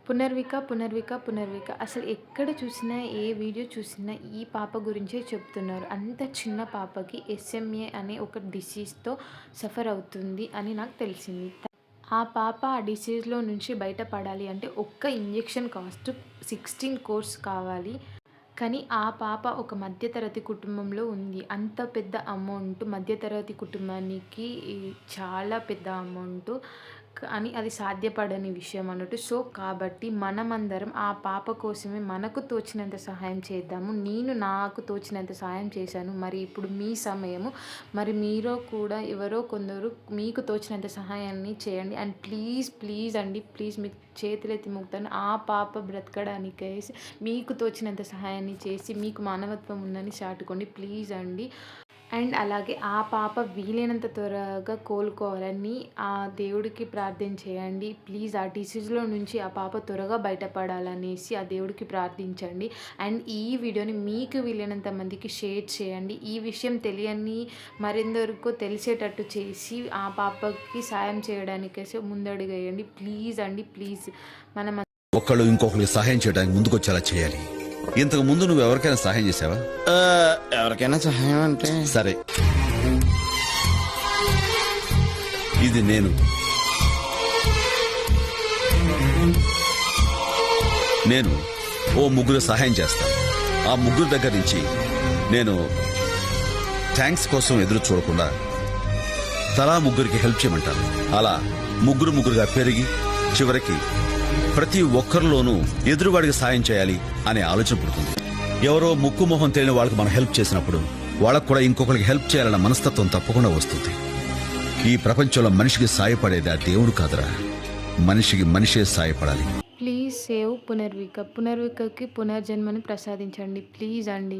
పునర్విక అసలు ఎక్కడ చూసినా, ఏ వీడియో చూసినా ఈ పాప గురించే చెప్తున్నారు. అంత చిన్న పాపకి ఎస్ఎంఏ అనే ఒక డిసీజ్‌తో సఫర్ అవుతుంది అని నాకు తెలిసింది. ఆ పాప ఆ డిసీజ్‌లో నుంచి బయటపడాలి అంటే ఒక్క ఇంజెక్షన్ కాస్ట్ 16 కోర్స్ కావాలి. కానీ ఆ పాప ఒక మధ్య తరగతి కుటుంబంలో ఉంది. అంత పెద్ద అమౌంట్ మధ్య తరగతి కుటుంబానికి చాలా పెద్ద అమౌంటు. కానీ అది సాధ్యపడని విషయం అన్నట్టు. సో, కాబట్టి మనమందరం ఆ పాప కోసమే మనకు తోచినంత సహాయం చేద్దాము. నేను నాకు తోచినంత సహాయం చేశాను. మరి ఇప్పుడు మీ సమయము. మరి మీలో కూడా ఎవరో కొందరు మీకు తోచినంత సహాయాన్ని చేయండి. అండ్ ప్లీజ్ అండి, ప్లీజ్ మీకు చేతులెత్తి మొక్కుతాను. ఆ పాప బ్రతకడానికేసి మీకు తోచినంత సహాయాన్ని చేసి, మీకు మానవత్వం ఉందని చాటుకోండి. ప్లీజ్ అండి. అండ్ అలాగే ఆ పాప వీలైనంత త్వరగా కోలుకోవాలని ఆ దేవుడికి ప్రార్థన చేయండి. ప్లీజ్ ఆ డిసీజ్‌లో నుంచి ఆ పాప త్వరగా బయటపడాలనేసి ఆ దేవుడికి ప్రార్థించండి. అండ్ ఈ వీడియోని మీకు వీలైనంత మందికి షేర్ చేయండి. ఈ విషయం తెలియని మరెందరికో తెలిసేటట్టు చేసి ఆ పాపకి సాయం చేయడానికైతే ముందడుగేయండి. ప్లీజ్ అండి, ప్లీజ్. మనం ఒకళ్ళు ఇంకొకరికి సహాయం చేయడానికి ముందుకొచ్చేలా చేయాలి. ఇంతకు ముందు నువ్వు ఎవరికైనా సహాయం చేసావా? ఎవరికైనా సహాయం అంటే సరే, ఇది నేను ఓ ముగ్గురు సహాయం చేస్తాను. ఆ ముగ్గురు దగ్గర నుంచి నేను థ్యాంక్స్ కోసం ఎదురు చూడకుండా తలా ముగ్గురికి హెల్ప్ చేయమంటాను. అలా ముగ్గురుగా పెరిగి చివరికి ప్రతి ఒక్కరిలోనూ ఎదురువాడికి సాయం చేయాలి అనే ఆలోచన పుడుతుంది. ఎవరో ముక్కు మొహం తెలియని వాళ్ళకి మనం హెల్ప్ చేసినప్పుడు వాళ్ళకు కూడా ఇంకొకరికి హెల్ప్ చేయాలన్న మనస్తత్వం తప్పకుండా వస్తుంది. ఈ ప్రపంచంలో మనిషికి సాయపడేది ఆ దేవుడు కాదురా, మనిషికి మనిషే సాయపడాలి. ప్లీజ్ సేవ్ పునర్వికకి పునర్జన్మని ప్రసాదించండి. ప్లీజ్ అండి.